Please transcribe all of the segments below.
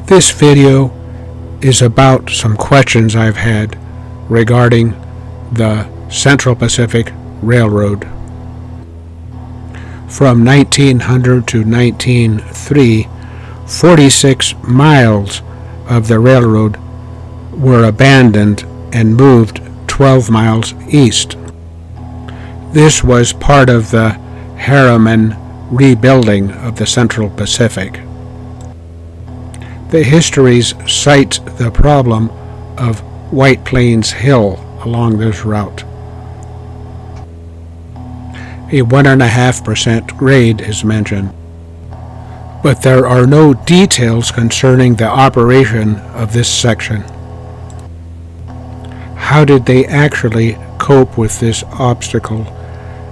This video is about some questions I've had regarding the Central Pacific Railroad. From 1900 to 1903, 46 miles of the railroad were abandoned and moved 12 miles east. This was part of the Harriman rebuilding of the Central Pacific. The histories cite the problem of White Plains Hill along this route. A 1.5% grade is mentioned, but there are no details concerning the operation of this section. How did they actually cope with this obstacle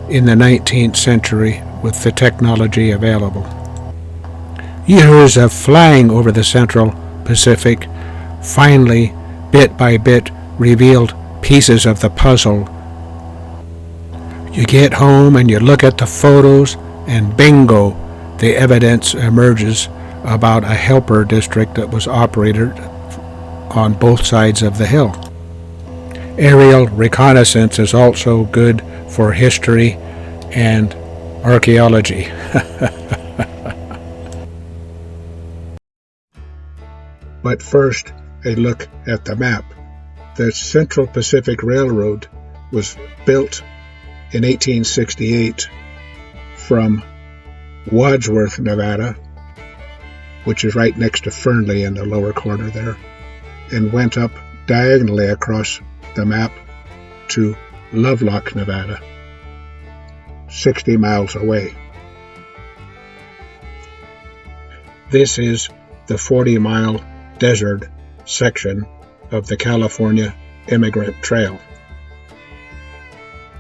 in the 19th century with the technology available? Years of flying over the Central Pacific finally, bit by bit, revealed pieces of the puzzle. You get home and you look at the photos, and bingo, the evidence emerges about a helper district that was operated on both sides of the hill. Aerial reconnaissance is also good for history and archaeology. But first, a look at the map. The Central Pacific Railroad was built in 1868 from Wadsworth, Nevada, which is right next to Fernley in the lower corner there, and went up diagonally across the map to Lovelock, Nevada, 60 miles away. This is the 40-mile desert section of the California Immigrant Trail.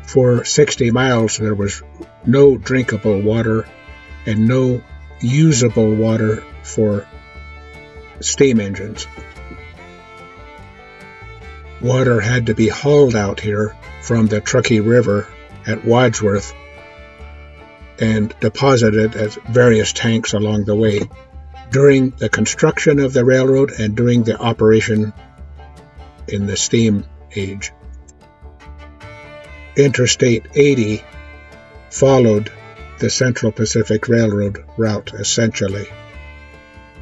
For 60 miles there was no drinkable water and no usable water for steam engines. Water had to be hauled out here from the Truckee River at Wadsworth and deposited at various tanks along the way during the construction of the railroad and during the operation in the steam age. Interstate 80 followed the Central Pacific Railroad route essentially,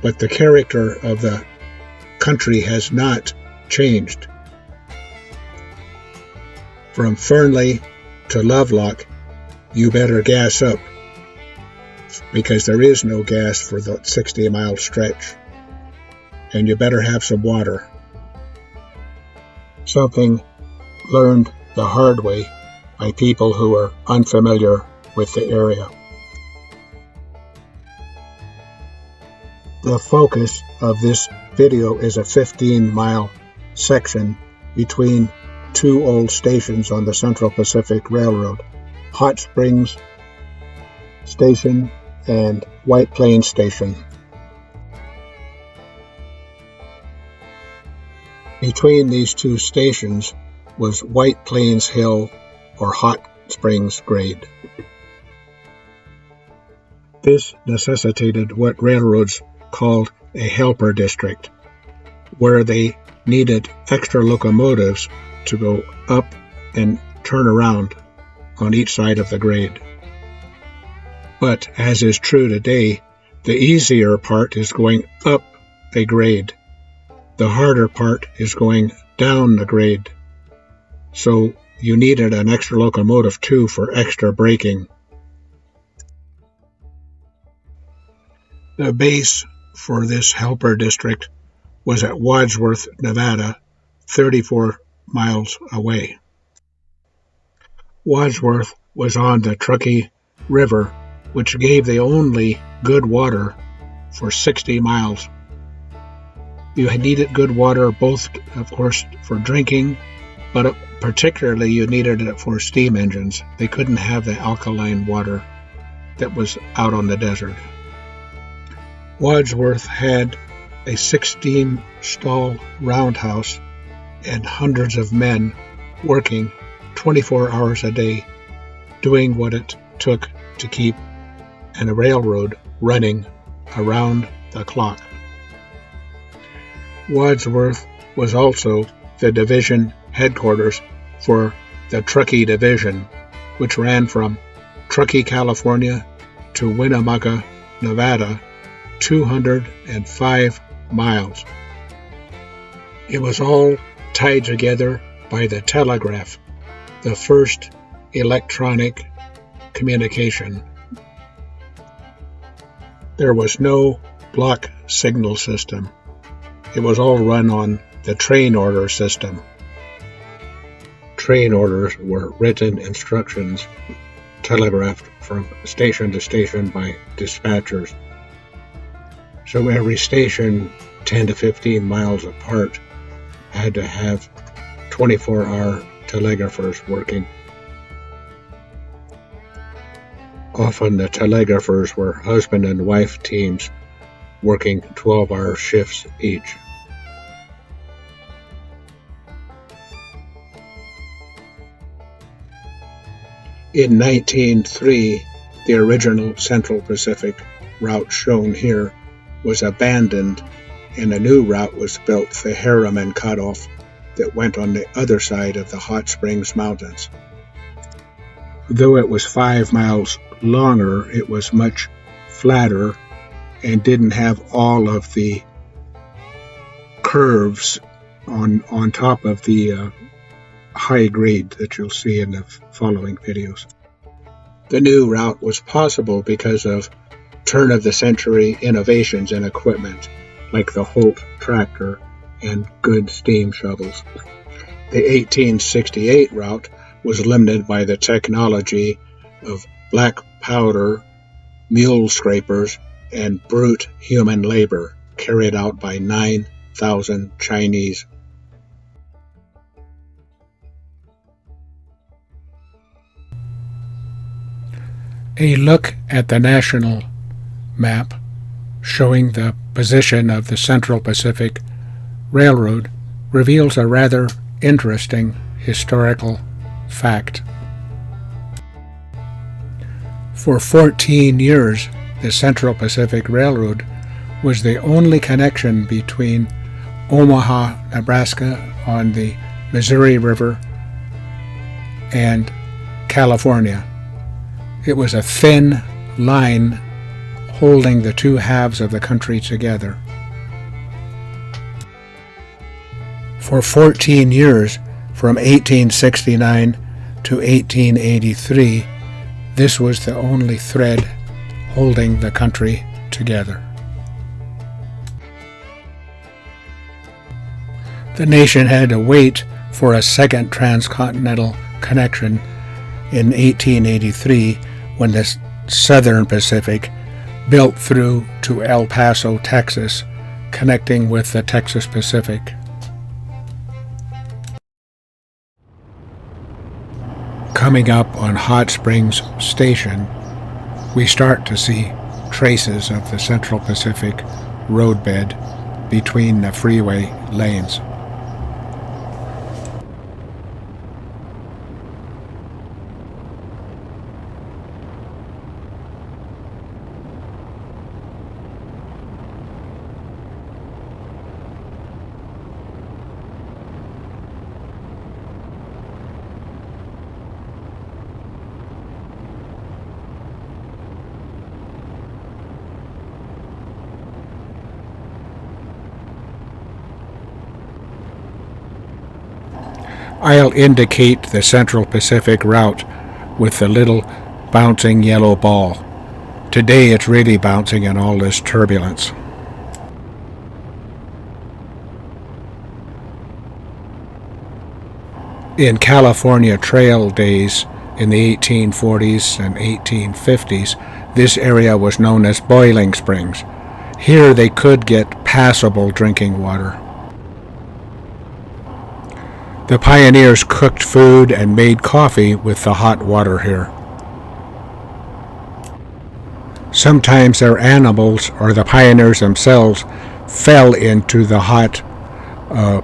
but the character of the country has not changed. From Fernley to Lovelock, you better gas up, because there is no gas for the 60-mile stretch, and you better have some water. Something learned the hard way by people who are unfamiliar with the area. The focus of this video is a 15-mile section between two old stations on the Central Pacific Railroad, Hot Springs Station and White Plains Station. Between these two stations was White Plains Hill or Hot Springs grade. This necessitated what railroads called a helper district, where they needed extra locomotives to go up and turn around on each side of the grade. But as is true today, the easier part is going up a grade. The harder part is going down the grade. So you needed an extra locomotive too for extra braking. The base for this helper district was at Wadsworth, Nevada, 34 miles away. Wadsworth was on the Truckee River, which gave the only good water for 60 miles. You needed good water both, of course, for drinking, but particularly you needed it for steam engines. They couldn't have the alkaline water that was out on the desert. Wadsworth had a 16-stall roundhouse and hundreds of men working 24 hours a day, doing what it took to keep a railroad running around the clock. Wadsworth was also the division headquarters for the Truckee Division, which ran from Truckee, California to Winnemucca, Nevada, 205 miles. It was all tied together by the telegraph, the first electronic communication. There was no block signal system. It was all run on the train order system. Train orders were written instructions telegraphed from station to station by dispatchers. So every station 10 to 15 miles apart had to have 24-hour telegraphers working. Often the telegraphers were husband and wife teams working 12-hour shifts each. In 1903, the original Central Pacific route shown here was abandoned and a new route was built, the Harriman Cutoff, that went on the other side of the Hot Springs Mountains. Though it was 5 miles longer, it was much flatter and didn't have all of the curves on top of the high grade that you'll see in the following videos. The new route was possible because of turn-of-the-century innovations in equipment, like the Holt tractor and good steam shovels. The 1868 route was limited by the technology of black powder, mule scrapers, and brute human labor carried out by 9,000 Chinese. A look at the national map showing the position of the Central Pacific Railroad reveals a rather interesting historical fact. For 14 years, the Central Pacific Railroad was the only connection between Omaha, Nebraska on the Missouri River and California. It was a thin line holding the two halves of the country together. For 14 years, from 1869 to 1883, this was the only thread holding the country together. The nation had to wait for a second transcontinental connection in 1883 when the Southern Pacific built through to El Paso, Texas, connecting with the Texas Pacific. Coming up on Hot Springs Station, we start to see traces of the Central Pacific roadbed between the freeway lanes. I'll indicate the Central Pacific route with the little bouncing yellow ball. Today it's really bouncing in all this turbulence. In California Trail days in the 1840s and 1850s, this area was known as Boiling Springs. Here they could get passable drinking water. The pioneers cooked food and made coffee with the hot water here. Sometimes their animals or the pioneers themselves fell into the hot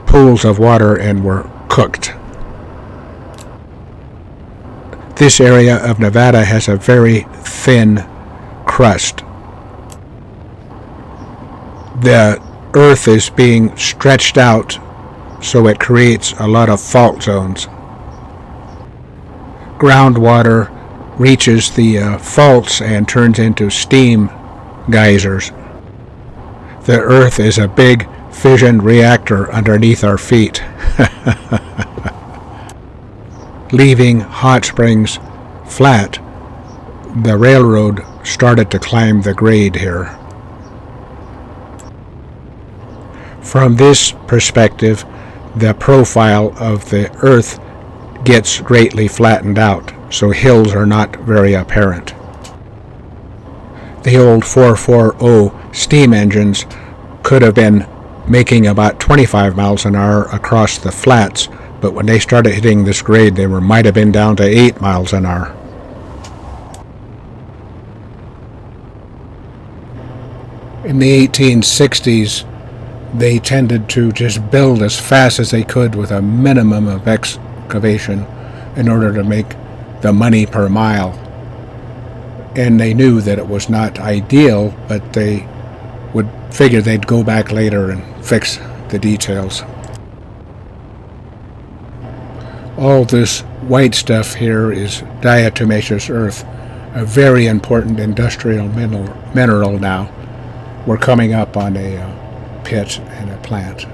pools of water and were cooked. This area of Nevada has a very thin crust. The Earth is being stretched out, so it creates a lot of fault zones. Groundwater reaches the faults and turns into steam geysers. The Earth is a big fission reactor underneath our feet, leaving hot springs flat. The railroad started to climb the grade here. From this perspective, the profile of the Earth gets greatly flattened out, so hills are not very apparent. The old 440 steam engines could have been making about 25 miles an hour across the flats, but when they started hitting this grade, they might have been down to 8 miles an hour. In the 1860s, they tended to just build as fast as they could with a minimum of excavation in order to make the money per mile. And they knew that it was not ideal, but they would figure they'd go back later and fix the details. All this white stuff here is diatomaceous earth, a very important industrial mineral now. We're coming up on a pit and a plant.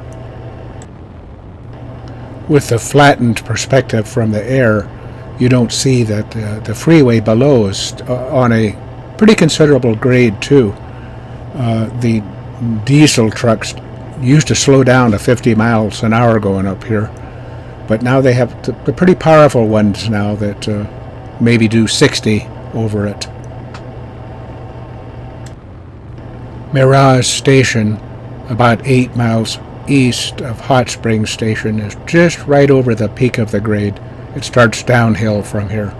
With the flattened perspective from the air, you don't see that the freeway below is on a pretty considerable grade too. The diesel trucks used to slow down to 50 miles an hour going up here, but now they have the pretty powerful ones now that maybe do 60 over it. Mirage Station, about 8 miles east of Hot Springs Station, is just right over the peak of the grade. It starts downhill from here.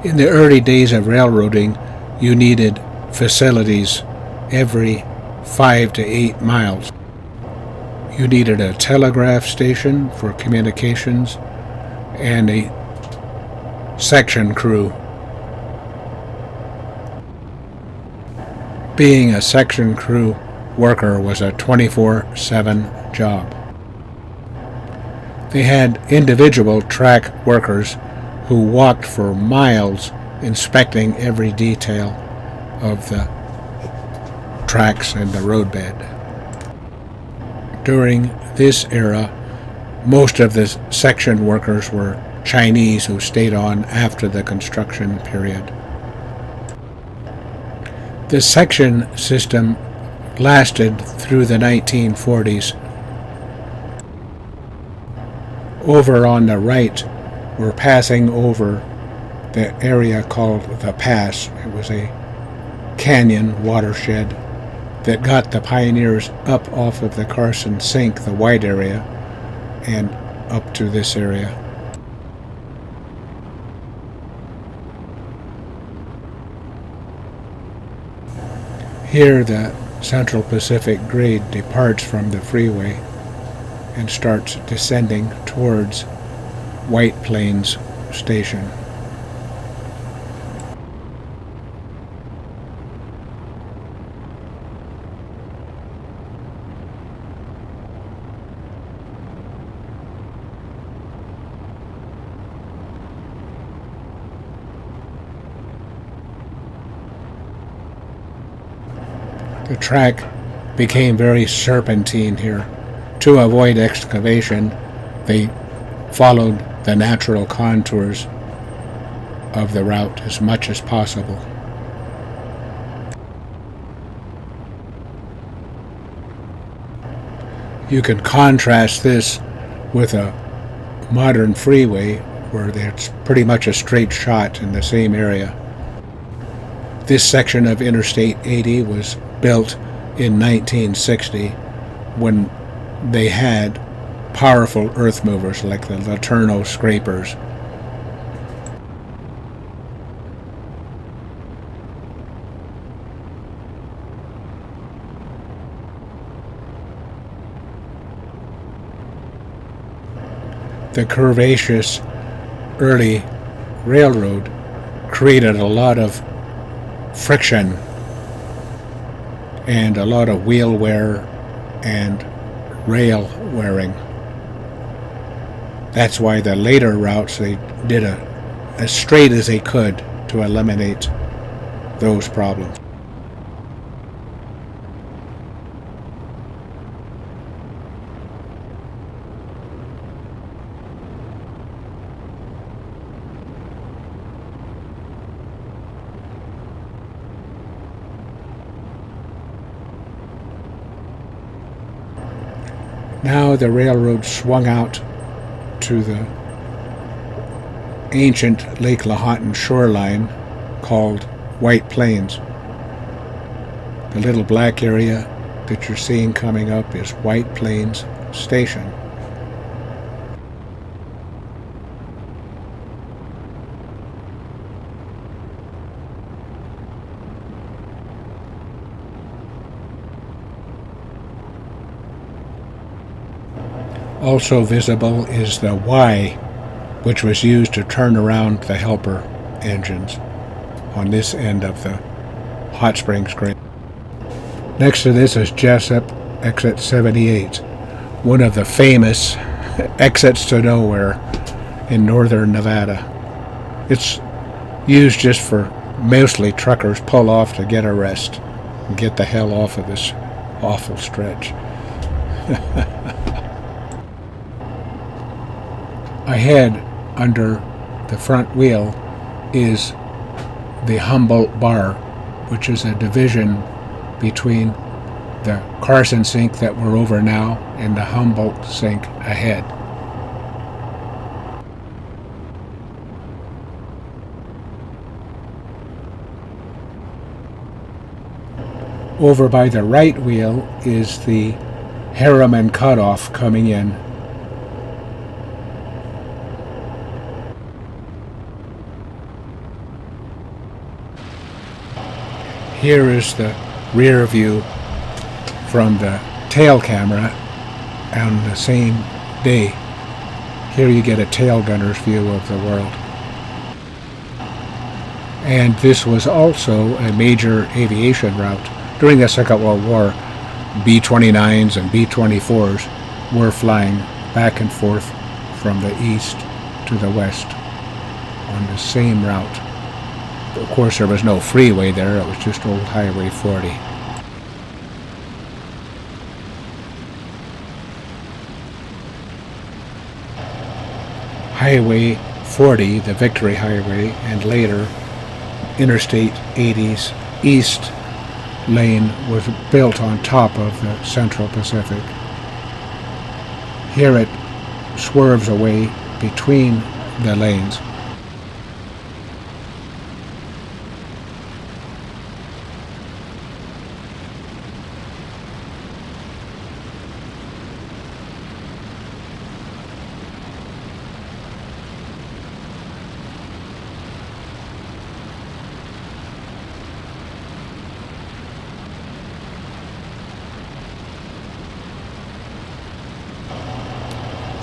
In the early days of railroading, you needed facilities every 5 to 8 miles. You needed a telegraph station for communications and a section crew. Being a section crew worker was a 24/7 job. They had individual track workers who walked for miles inspecting every detail of the tracks and the roadbed. During this era, most of the section workers were Chinese who stayed on after the construction period. The section system lasted through the 1940s. Over on the right, we're passing over the area called the Pass. It was a canyon watershed that got the pioneers up off of the Carson Sink, the wide area, and up to this area. Here the Central Pacific grade departs from the freeway and starts descending towards White Plains Station. The track became very serpentine here. To avoid excavation, they followed the natural contours of the route as much as possible. You can contrast this with a modern freeway where it's pretty much a straight shot in the same area. This section of Interstate 80 was built in 1960 when they had powerful earth movers like the Laterno scrapers. The curvaceous early railroad created a lot of friction and a lot of wheel wear and rail wearing. That's why the later routes they did as straight as they could to eliminate those problems. Now the railroad swung out to the ancient Lake Lahontan shoreline called White Plains. The little black area that you're seeing coming up is White Plains Station. Also visible is the Y, which was used to turn around the helper engines on this end of the hot springs grade. Next to this is Jessup Exit 78, one of the famous exits to nowhere in northern Nevada. It's used just for mostly truckers pull off to get a rest and get the hell off of this awful stretch. Ahead, under the front wheel, is the Humboldt Bar, which is a division between the Carson sink that we're over now and the Humboldt sink ahead. Over by the right wheel is the Harriman Cutoff coming in. Here is the rear view from the tail camera on the same day. Here you get a tail gunner's view of the world. And this was also a major aviation route. During the Second World War, B-29s and B-24s were flying back and forth from the east to the west on the same route. Of course, there was no freeway there, it was just old Highway 40. Highway 40, the Victory Highway, and later Interstate 80's East Lane was built on top of the Central Pacific. Here it swerves away between the lanes.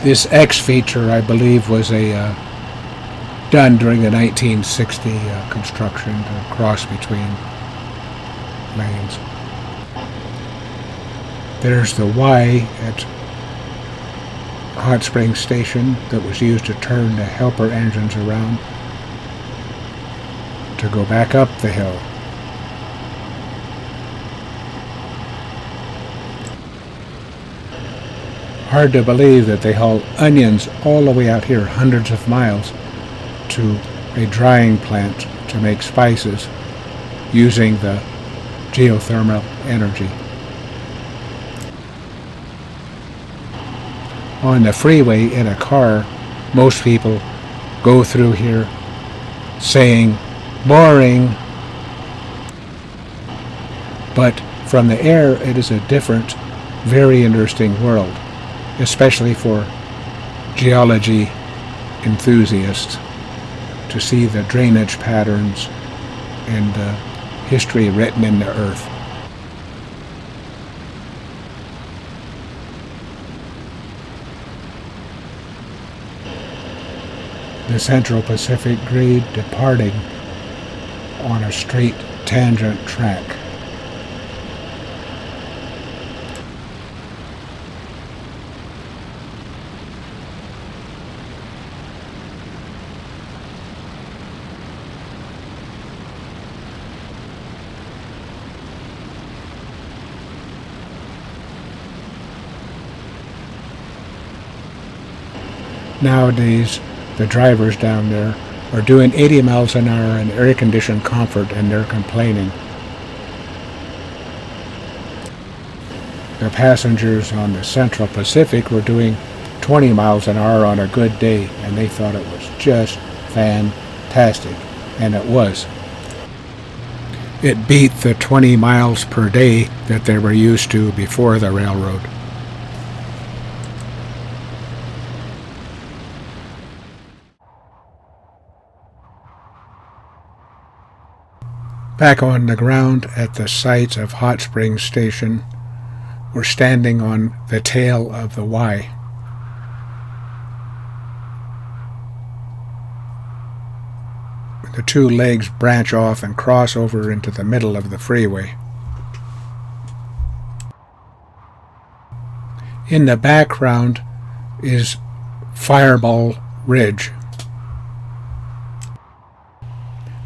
This X feature, I believe, was done during the 1960 construction to cross between lanes. There's the Y at Hot Springs Station that was used to turn the helper engines around to go back up the hill. Hard to believe that they haul onions all the way out here, hundreds of miles, to a drying plant to make spices using the geothermal energy. On the freeway in a car, most people go through here saying, boring. But from the air, it is a different, very interesting world, especially for geology enthusiasts, to see the drainage patterns and the history written in the earth. The Central Pacific grade departing on a straight tangent track. Nowadays, the drivers down there are doing 80 miles an hour in air-conditioned comfort, and they're complaining. The passengers on the Central Pacific were doing 20 miles an hour on a good day, and they thought it was just fantastic, and it was. It beat the 20 miles per day that they were used to before the railroad. Back on the ground at the site of Hot Springs Station, we're standing on the tail of the Y. The two legs branch off and cross over into the middle of the freeway. In the background is Fireball Ridge,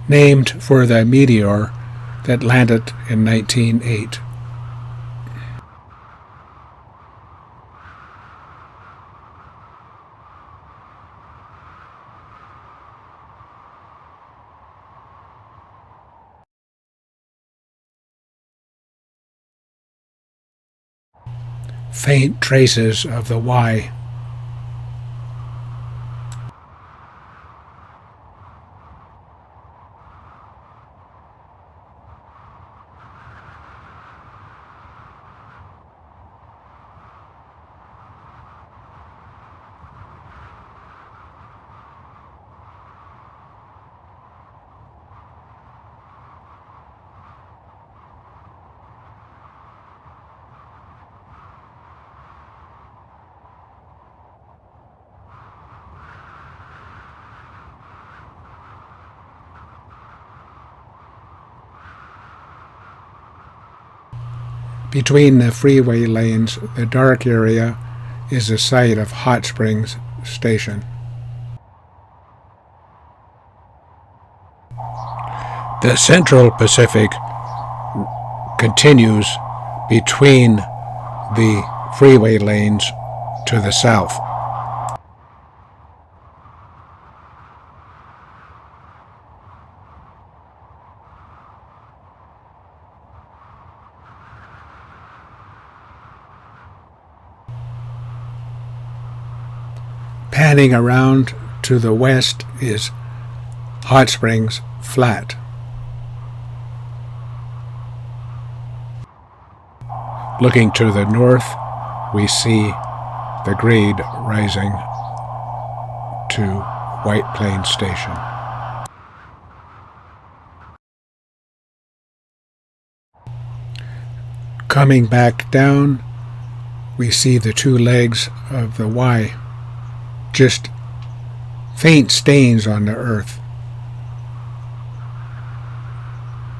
named for the meteor that landed in 1908. Faint traces of the Y. Between the freeway lanes, the dark area is the site of Hot Springs Station. The Central Pacific continues between the freeway lanes to the south. Panning around to the west is Hot Springs Flat. Looking to the north, we see the grade rising to White Plains Station. Coming back down, we see the two legs of the Y, just faint stains on the earth.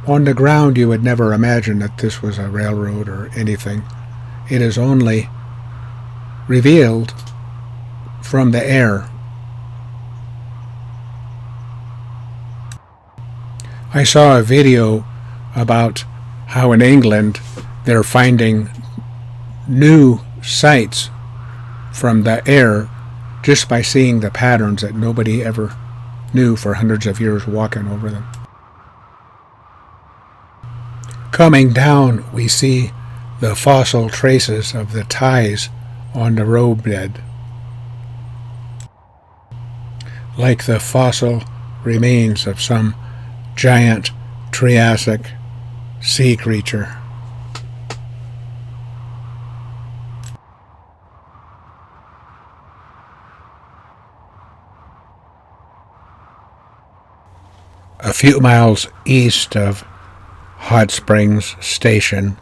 On the ground, you would never imagine that this was a railroad or anything. It is only revealed from the air. I saw a video about how in England they're finding new sites from the air just by seeing the patterns that nobody ever knew for hundreds of years walking over them. Coming down, we see the fossil traces of the ties on the roadbed, like the fossil remains of some giant Triassic sea creature. A few miles east of Hot Springs Station,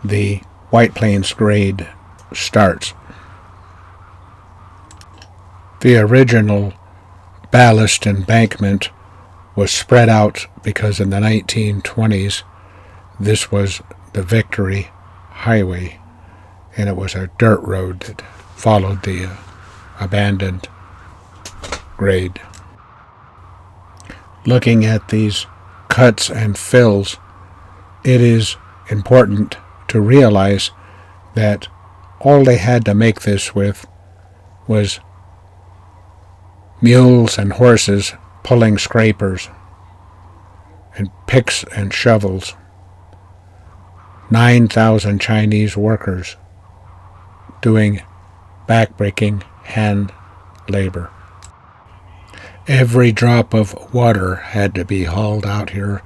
the White Plains grade starts. The original ballast embankment was spread out because in the 1920s this was the Victory Highway, and it was a dirt road that followed the abandoned grade. Looking at these cuts and fills, it is important to realize that all they had to make this with was mules and horses pulling scrapers, and picks and shovels. 9,000 Chinese workers doing backbreaking hand labor. Every drop of water had to be hauled out here,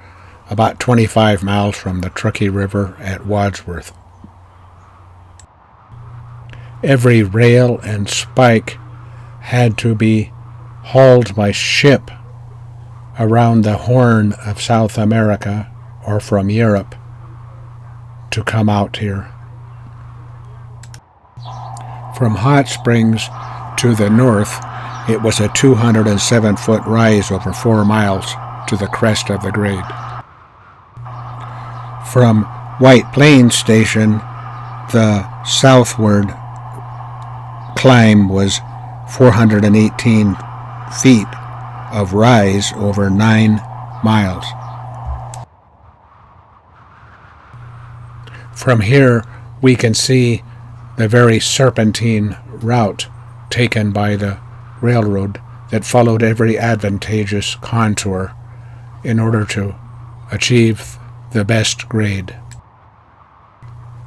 about 25 miles from the Truckee River at Wadsworth. Every rail and spike had to be hauled by ship around the Horn of South America or from Europe to come out here. From Hot Springs to the north, it was a 207-foot rise over 4 miles to the crest of the grade. From White Plains Station, the southward climb was 418 feet of rise over 9 miles. From here, we can see the very serpentine route taken by the railroad that followed every advantageous contour in order to achieve the best grade.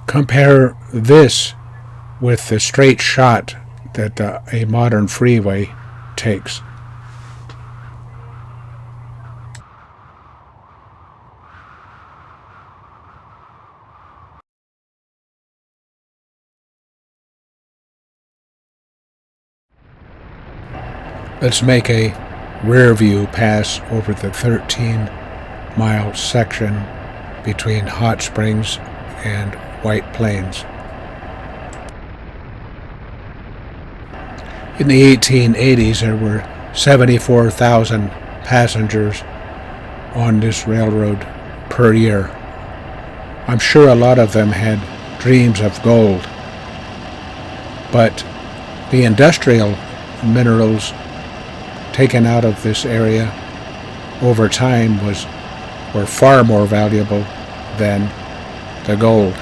Compare this with the straight shot that a modern freeway takes. Let's make a rear view pass over the 13-mile section between Hot Springs and White Plains. In the 1880s, there were 74,000 passengers on this railroad per year. I'm sure a lot of them had dreams of gold, but the industrial minerals taken out of this area over time were far more valuable than the gold.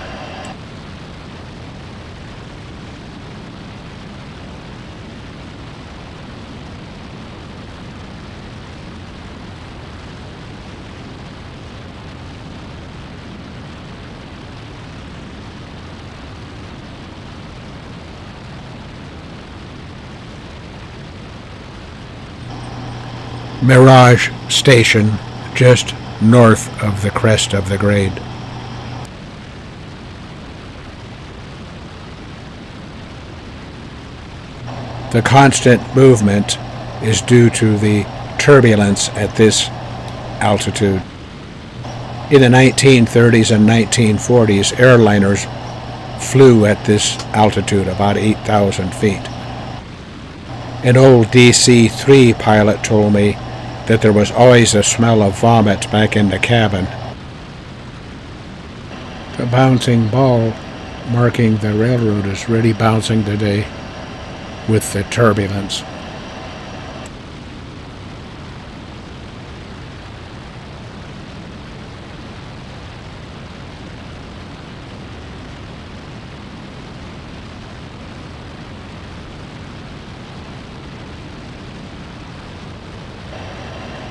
Mirage Station, just north of the crest of the grade. The constant movement is due to the turbulence at this altitude. In the 1930s and 1940s, airliners flew at this altitude, about 8,000 feet. An old DC-3 pilot told me that there was always a smell of vomit back in the cabin. The bouncing ball marking the railroad is really bouncing today with the turbulence.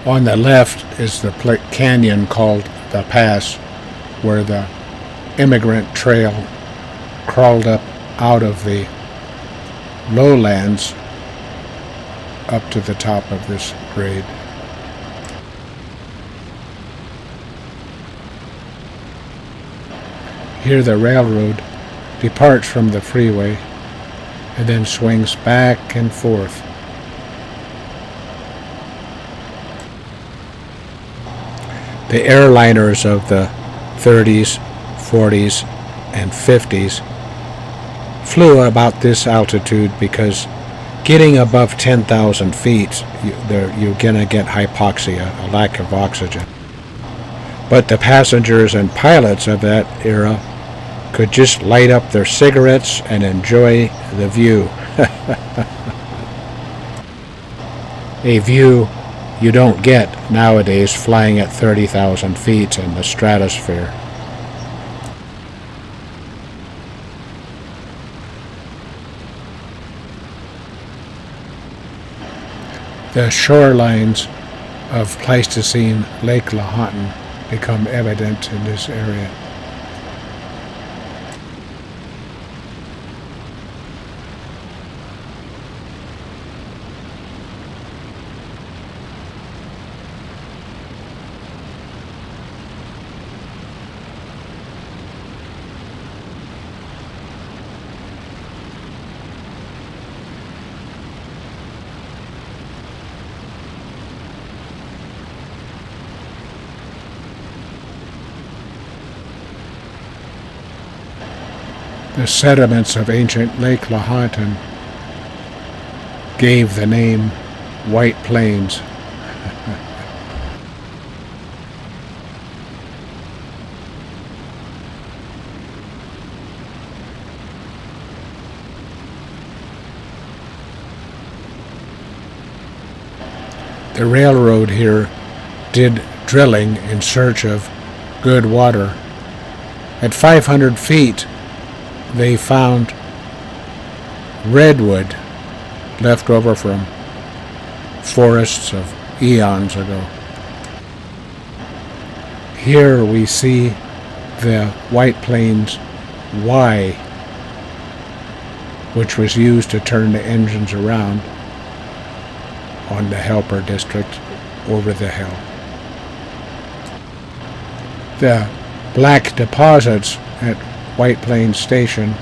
On the left is the canyon called the Pass, where the immigrant trail crawled up out of the lowlands up to the top of this grade. Here the railroad departs from the freeway and then swings back and forth. The airliners of the 30s, 40s, and 50s flew about this altitude because getting above 10,000 feet, you're going to get hypoxia, a lack of oxygen. But the passengers and pilots of that era could just light up their cigarettes and enjoy the view. A view you don't get nowadays flying at 30,000 feet in the stratosphere. The shorelines of Pleistocene Lake Lahontan become evident in this area. The sediments of ancient Lake Lahontan gave the name White Plains. The railroad here did drilling in search of good water. At 500 feet, they found redwood left over from forests of eons ago. Here we see the White Plains Y, which was used to turn the engines around on the Helper district over the hill. The black deposits at White Plains Station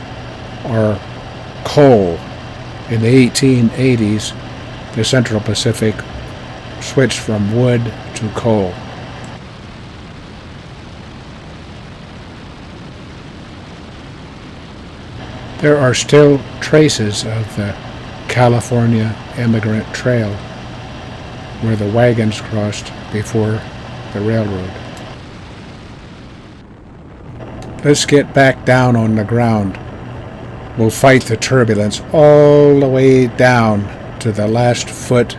are coal. In the 1880s, the Central Pacific switched from wood to coal. There are still traces of the California Immigrant Trail where the wagons crossed before the railroad. Let's get back down on the ground. We'll fight the turbulence all the way down to the last foot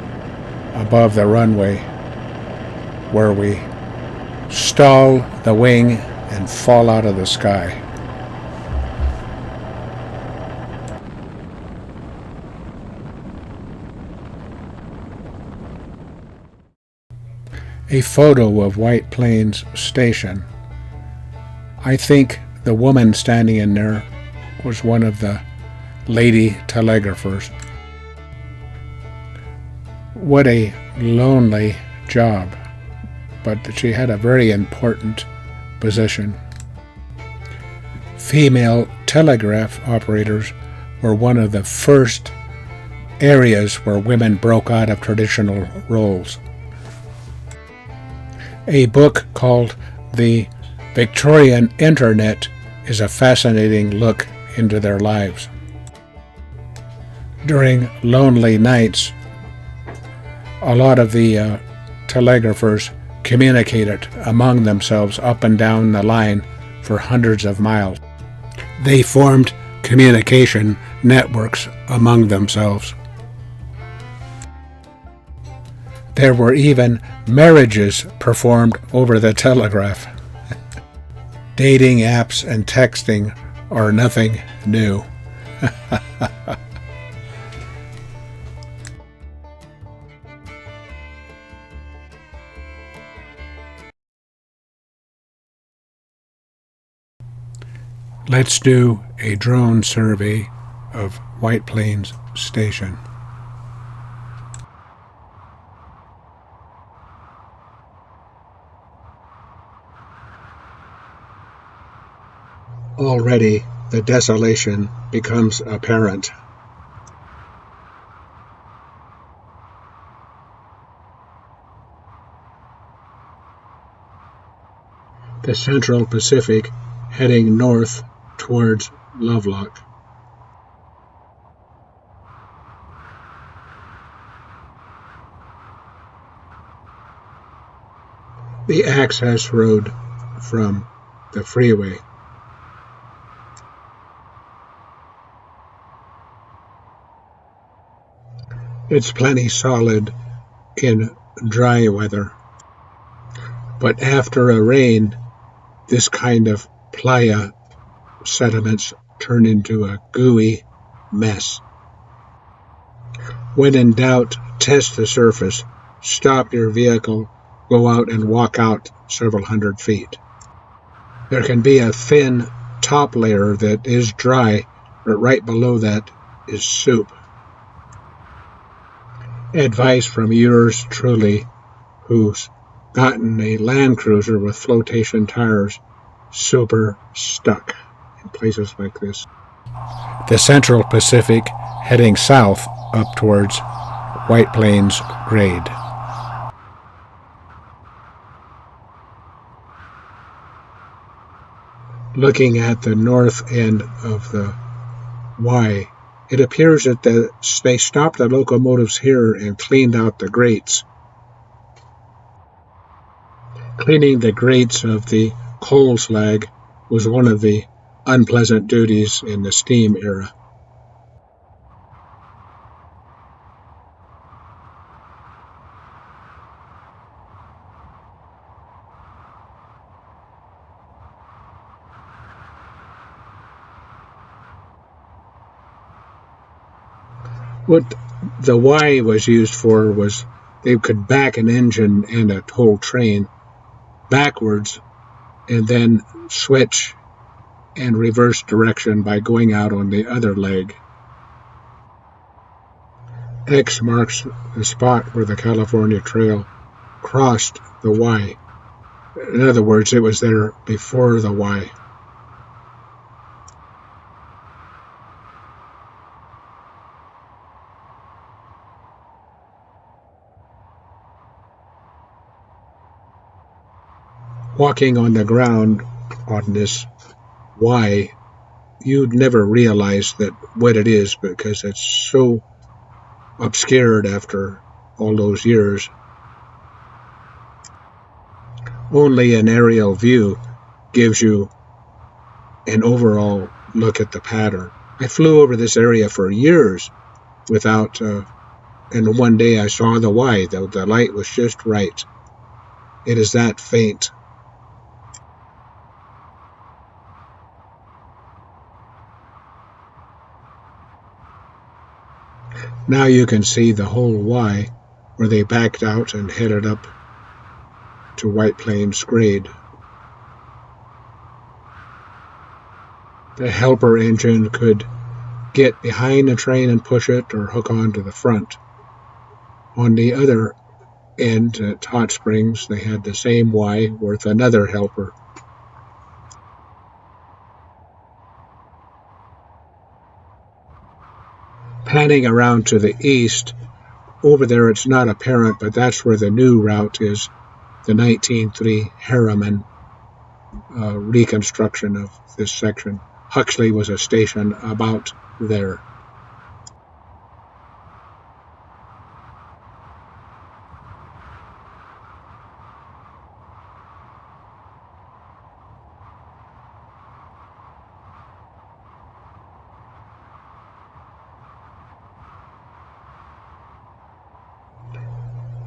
above the runway, where we stall the wing and fall out of the sky. A photo of White Plains Station. I think the woman standing in there was one of the lady telegraphers. What a lonely job, but she had a very important position. Female telegraph operators were one of the first areas where women broke out of traditional roles. A book called The Victorian Internet is a fascinating look into their lives. During lonely nights, a lot of the telegraphers communicated among themselves up and down the line for hundreds of miles. They formed communication networks among themselves. There were even marriages performed over the telegraph. Dating apps and texting are nothing new. Let's do a drone survey of White Plains Station. Already, the desolation becomes apparent. The Central Pacific heading north towards Lovelock. The access road from the freeway. It's plenty solid in dry weather, but after a rain, this kind of playa sediments turn into a gooey mess. When in doubt, test the surface, stop your vehicle, go out and walk out several hundred feet. There can be a thin top layer that is dry, but right below that is soup. Advice from yours truly, who's gotten a Land Cruiser with flotation tires super stuck in places like this. The Central Pacific heading south up towards White Plains grade. Looking at the north end of the Y, it appears that they stopped the locomotives here and cleaned out the grates. Cleaning the grates of the coal slag was one of the unpleasant duties in the steam era. What the Y was used for was they could back an engine and a whole train backwards and then switch and reverse direction by going out on the other leg. X marks the spot where the California Trail crossed the Y. In other words, it was there before the Y. Walking on the ground on this Y, you'd never realize that what it is because it's so obscured after all those years. Only an aerial view gives you an overall look at the pattern. I flew over this area for years without, and one day I saw the Y, though the light was just right. It is that faint. Now you can see the whole Y where they backed out and headed up to White Plains grade. The helper engine could get behind the train and push it or hook on to the front. On the other end at Hot Springs, they had the same Y with another helper. Panning around to the east, over there it's not apparent, but that's where the new route is, the 1903 Harriman reconstruction of this section. Huxley was a station about there.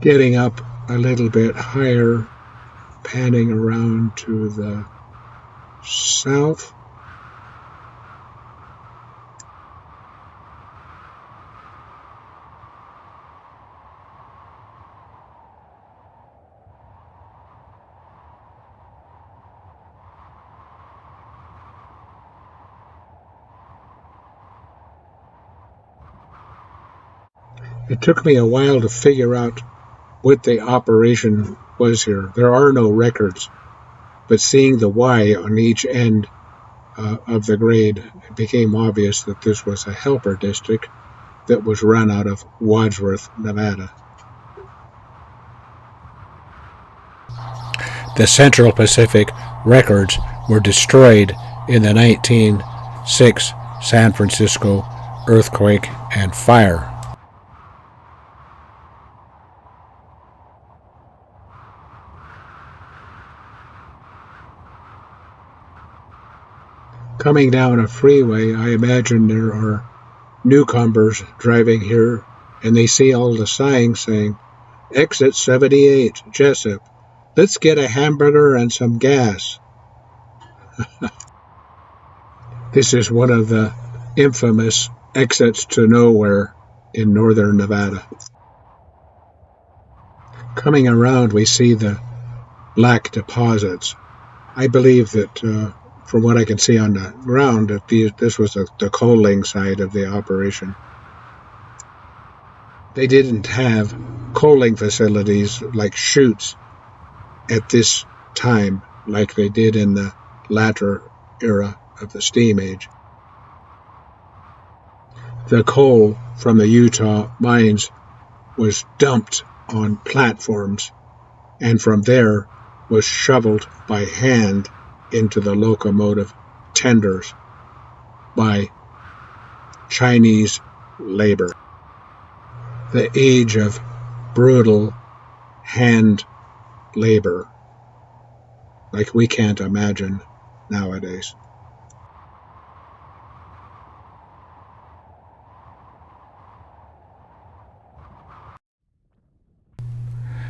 Getting up a little bit higher, panning around to the south. It took me a while to figure out what the operation was here. There are no records, but seeing the Y on each end of the grade, it became obvious that this was a helper district that was run out of Wadsworth, Nevada. The Central Pacific records were destroyed in the 1906 San Francisco earthquake and fire. Coming down a freeway, I imagine there are newcomers driving here, and they see all the signs saying, "Exit 78, Jessup. Let's get a hamburger and some gas." This is one of the infamous exits to nowhere in northern Nevada. Coming around, we see the black deposits. I believe that, from what I can see on the ground, that this was the coaling side of the operation. They didn't have coaling facilities like chutes at this time like they did in the latter era of the steam age. The coal from the Utah mines was dumped on platforms and from there was shoveled by hand into the locomotive tenders by Chinese labor. The age of brutal hand labor like we can't imagine nowadays.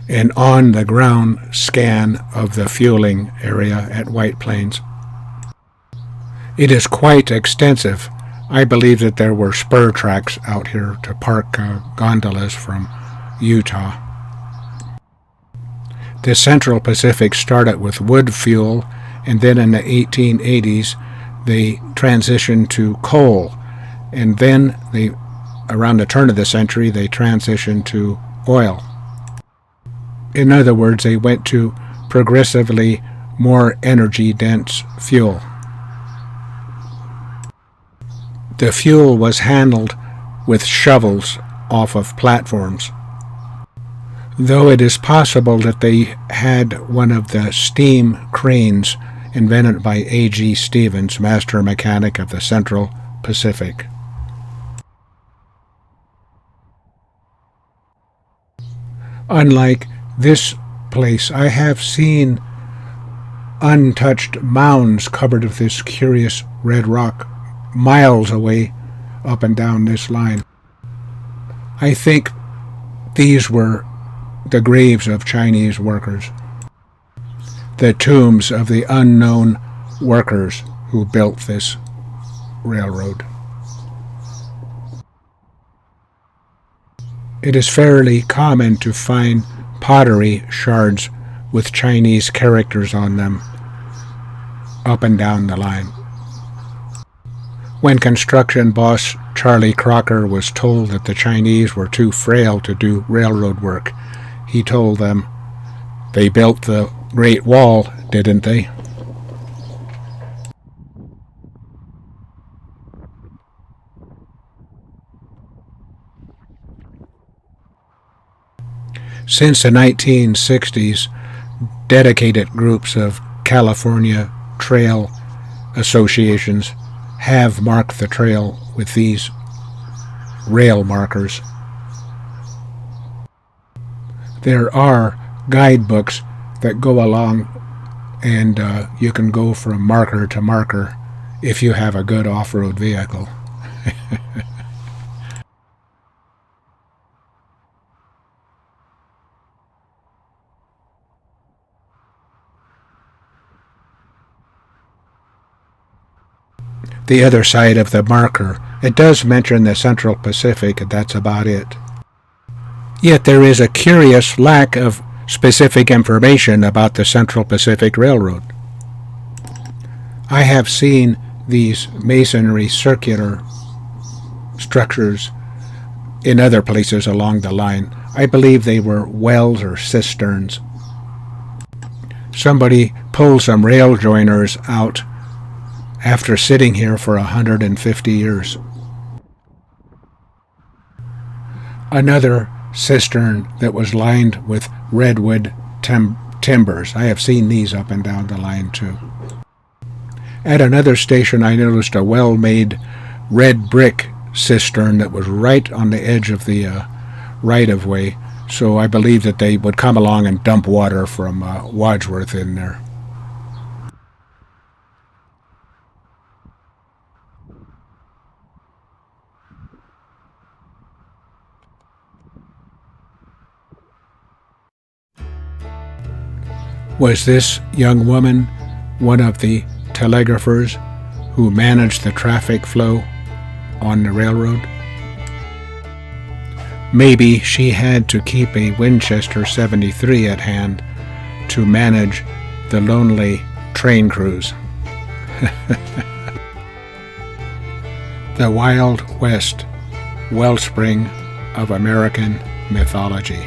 An on-the-ground scan of the fueling area at White Plains. It is quite extensive. I believe that there were spur tracks out here to park gondolas from Utah. The Central Pacific started with wood fuel, and then in the 1880s they transitioned to coal, and then around the turn of the century they transitioned to oil. In other words, they went to progressively more energy-dense fuel. The fuel was handled with shovels off of platforms, though it is possible that they had one of the steam cranes invented by A.G. Stevens, master mechanic of the Central Pacific. Unlike this place, I have seen untouched mounds covered with this curious red rock miles away up and down this line. I think these were the graves of Chinese workers, the tombs of the unknown workers who built this railroad. It is fairly common to find pottery shards with Chinese characters on them up and down the line. When construction boss Charlie Crocker was told that the Chinese were too frail to do railroad work, he told them, "They built the Great Wall, didn't they?" Since the 1960s, dedicated groups of California trail associations have marked the trail with these rail markers. There are guidebooks that go along, and you can go from marker to marker if you have a good off-road vehicle. The other side of the marker, it does mention the Central Pacific, and that's about it. Yet there is a curious lack of specific information about the Central Pacific Railroad. I have seen these masonry circular structures in other places along the line. I believe they were wells or cisterns. Somebody pulled some rail joiners out after sitting here for 150 years. Another cistern that was lined with redwood timbers. I have seen these up and down the line too. At another station I noticed a well-made red brick cistern that was right on the edge of the right-of-way, so I believe that they would come along and dump water from Wadsworth in there. Was this young woman one of the telegraphers who managed the traffic flow on the railroad? Maybe she had to keep a Winchester 73 at hand to manage the lonely train crews. The Wild West, wellspring of American mythology.